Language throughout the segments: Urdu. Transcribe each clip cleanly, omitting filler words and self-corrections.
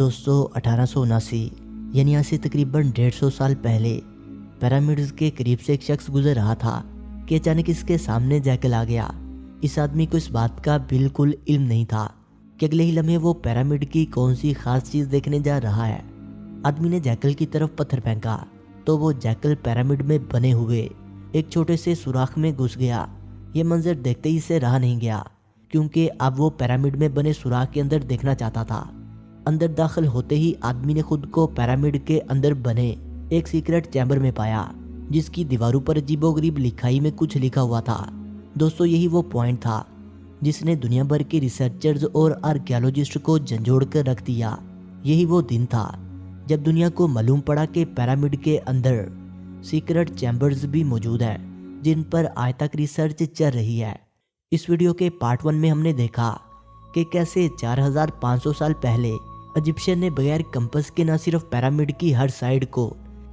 دوستو 1879 یعنی آج سے تقریباً 150 سال پہلے پیرامڈز کے قریب سے ایک شخص گزر رہا تھا کہ اچانک اس کے سامنے جیکل آ گیا۔ اس آدمی کو اس بات کا بالکل علم نہیں تھا کہ اگلے ہی لمحے وہ پیرامڈ کی کون سی خاص چیز دیکھنے جا رہا ہے۔ آدمی نے جیکل کی طرف پتھر پھینکا تو وہ جیکل پیرامڈ میں بنے ہوئے ایک چھوٹے سے سوراخ میں گھس گیا۔ یہ منظر دیکھتے ہی سے رہا نہیں گیا کیونکہ اب وہ پیرامڈ میں بنے سوراخ کے اندر دیکھنا چاہتا تھا۔ اندر داخل ہوتے ہی آدمی نے خود کو پیرامڈ کے اندر بنے ایک سیکرٹ چیمبر میں پایا جس کی دیواروں پر عجیب و غریب لکھائی میں کچھ لکھا ہوا تھا۔ دوستو یہی وہ پوائنٹ تھا جس نے دنیا بھر کے ریسرچرز اور آرکیالوجسٹ کو جھنجھوڑ کر رکھ دیا۔ یہی وہ دن تھا جب دنیا کو معلوم پڑا کہ پیرامڈ کے اندر سیکرٹ چیمبرز بھی موجود ہیں جن پر آج تک ریسرچ چل رہی ہے۔ اس ویڈیو کے پارٹ 1 میں ہم نے دیکھا کہ کیسے 4500 سال پہلے ایجپشین نے بغیر کمپس کے نہ صرف پیرامڈ کی ہر سائیڈ کو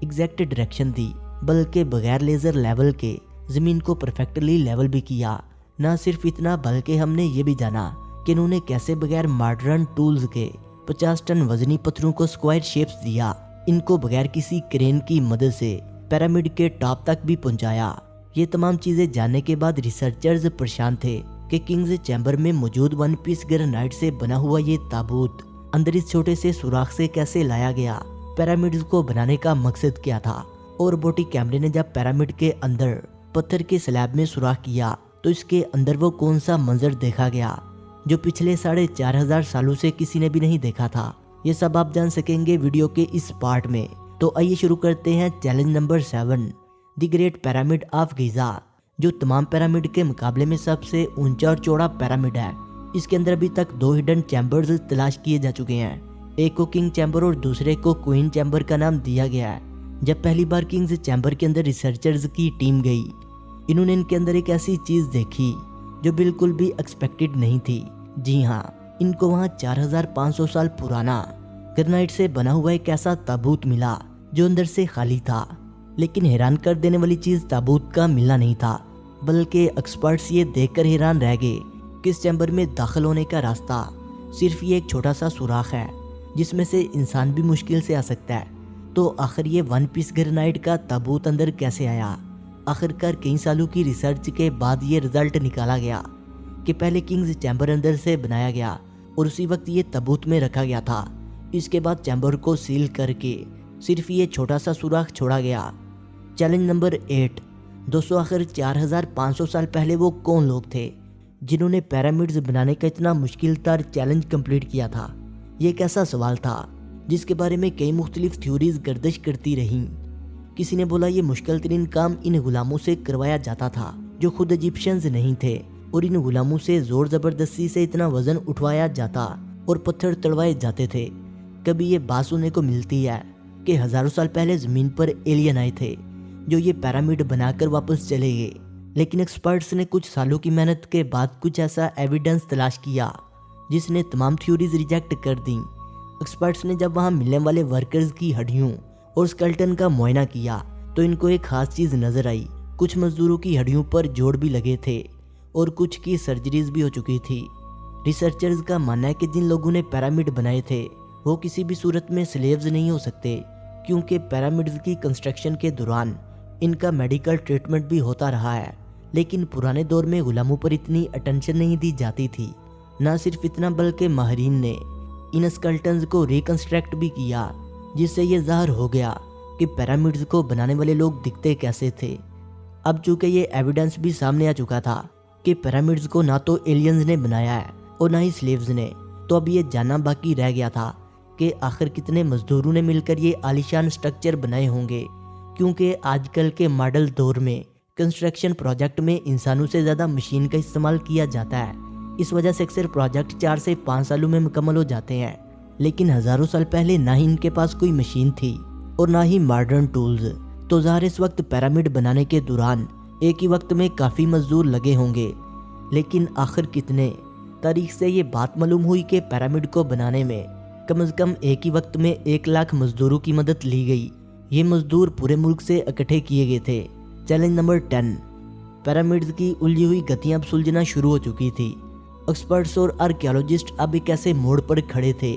ایگزیکٹ ڈائریکشن دی بلکہ بغیر لیزر لیول کے زمین کو پرفیکٹلی لیول بھی کیا۔ نہ صرف اتنا بلکہ ہم نے یہ بھی جانا کہ انہوں نے کیسے بغیر ماڈرن ٹولز کے 50 ٹن وزنی پتھروں کو اسکوائر شیپس دیا، ان کو بغیر کسی کرین کی مدد سے پیرامڈ کے ٹاپ تک بھی پہنچایا۔ یہ تمام چیزیں جاننے کے بعد ریسرچرز پریشان تھے کہ کنگز چیمبر میں موجود ون پیس گرانائٹ سے بنا ہوا یہ تابوت اندر اس چھوٹے سے سوراخ سے کیسے لایا گیا، پیرامڈز کو بنانے کا مقصد کیا تھا۔ اور روبوٹک کیمرے نے جب پیرامڈ کے اندر پتھر کے سلیب میں سوراخ کیا تو اس کے اندر وہ کون سا منظر دیکھا گیا جو پچھلے 4500 سالوں سے کسی نے بھی نہیں دیکھا تھا۔ یہ سب آپ جان سکیں گے ویڈیو کے اس پارٹ میں۔ تو آئیے شروع کرتے ہیں challenge number 7، the great pyramid of Giza, جو تمام پیرامڈ کے مقابلے میں سب سے اونچا اور چوڑا پیرامڈ ہے۔ اس کے اندر ابھی تک 2 ہڈن چیمبرز تلاش کیے جا چکے ہیں، ایک کو کنگ چیمبر اور دوسرے کو کوئن چیمبر کا نام دیا گیا ہے۔ جب پہلی بار کنگز چیمبر کے اندر ریسرچرز کی ٹیم گئی، انہوں نے ان کے اندر ایک ایسی چیز دیکھی جو بالکل بھی ایکسپیکٹڈ نہیں تھی۔ جی ہاں، ان کو وہاں 4500 سال پرانا گرانائٹ سے بنا ہوا ایک ایسا تابوت ملا جو اندر سے خالی تھا۔ لیکن حیران کر دینے والی چیز تابوت کا ملنا نہیں تھا بلکہ ایکسپرٹس یہ دیکھ کر حیران رہ گئے کہ اس چیمبر میں داخل ہونے کا راستہ صرف یہ ایک چھوٹا سا سوراخ ہے جس میں سے انسان بھی مشکل سے آ سکتا ہے۔ تو آخر یہ ون پیس گرانائٹ کا تابوت اندر کیسے آیا؟ آخرکار کئی سالوں کی ریسرچ کے بعد یہ رزلٹ نکالا گیا کہ پہلے کنگز چیمبر اندر سے بنایا گیا اور اسی وقت یہ تابوت میں رکھا گیا تھا۔ اس کے بعد چیمبر کو سیل کر کے صرف یہ چھوٹا سا سوراخ چھوڑا گیا۔ چیلنج نمبر 8، دوستو آخر 4500 سال پہلے وہ کون لوگ تھے جنہوں نے پیرامڈز بنانے کا اتنا مشکل تر چیلنج کمپلیٹ کیا تھا؟ یہ ایک ایسا سوال تھا جس کے بارے میں کئی مختلف تھیوریز گردش کرتی رہیں۔ کسی نے بولا یہ مشکل ترین کام ان غلاموں سے کروایا جاتا تھا جو خود ایجپشنز نہیں تھے، اور ان غلاموں سے زور زبردستی سے اتنا وزن اٹھوایا جاتا اور پتھر تڑوائے جاتے تھے۔ کبھی یہ بات سننے کو ملتی ہے کہ ہزاروں سال پہلے زمین پر ایلین آئے تھے جو یہ پیرامڈ بنا کر واپس چلے گئے، لیکن ایکسپرٹس نے کچھ سالوں کی محنت کے بعد کچھ ایسا ایویڈنس تلاش کیا جس نے تمام تھیوریز ریجیکٹ کر دیں۔ ایکسپرٹس نے جب وہاں ملنے والے ورکرز کی ہڈیوں اور اسکلٹن کا معائنہ کیا تو ان کو ایک خاص چیز نظر آئی۔ کچھ مزدوروں کی ہڈیوں پر جوڑ بھی لگے تھے اور کچھ کی سرجریز بھی ہو چکی تھی۔ ریسرچرز کا ماننا ہے کہ جن لوگوں نے پیرامڈ بنائے تھے وہ کسی بھی صورت میں سلیوز نہیں ہو سکتے، کیونکہ پیرامڈز کی کنسٹرکشن کے دوران ان کا میڈیکل ٹریٹمنٹ بھی ہوتا رہا ہے۔ لیکن پرانے دور میں غلاموں پر اتنی اٹینشن نہیں دی جاتی تھی۔ نہ صرف اتنا بلکہ ماہرین نے ان اسکلٹنز کو ریکنسٹرکٹ بھی کیا جس سے یہ ظاہر ہو گیا کہ پیرامڈز کو بنانے والے لوگ دکھتے کیسے تھے۔ اب چونکہ یہ ایویڈنس بھی سامنے آ چکا تھا کہ پیرامڈز کو نہ تو ایلینز نے بنایا ہے اور نہ ہی سلیوز نے، تو اب یہ جاننا باقی رہ گیا تھا کہ آخر کتنے مزدوروں نے مل کر یہ عالیشان سٹرکچر بنائے ہوں گے، کیونکہ آج کل کے ماڈل دور میں کنسٹرکشن پروجیکٹ میں انسانوں سے زیادہ مشین کا استعمال کیا جاتا ہے۔ اس وجہ سے اکثر پروجیکٹ 4 سے 5 سالوں میں مکمل ہو جاتے ہیں، لیکن ہزاروں سال پہلے نہ ہی ان کے پاس کوئی مشین تھی اور نہ ہی ماڈرن ٹولز، تو ظاہر اس وقت پیرامڈ بنانے کے دوران ایک ہی وقت میں کافی مزدور لگے ہوں گے۔ لیکن آخر کتنے؟ تاریخ سے یہ بات معلوم ہوئی کہ پیرامڈ کو بنانے میں کم از کم ایک ہی وقت میں 1 لاکھ مزدوروں کی مدد لی گئی۔ یہ مزدور پورے ملک سے اکٹھے کیے گئے تھے۔ چیلنج نمبر 10، پیرامڈز کی الجھی ہوئی گتیاں اب سلجھنا شروع ہو چکی تھی۔ ایکسپرٹس اور آرکیالوجسٹ اب ایک ایسے موڑ پر کھڑے تھے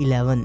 11,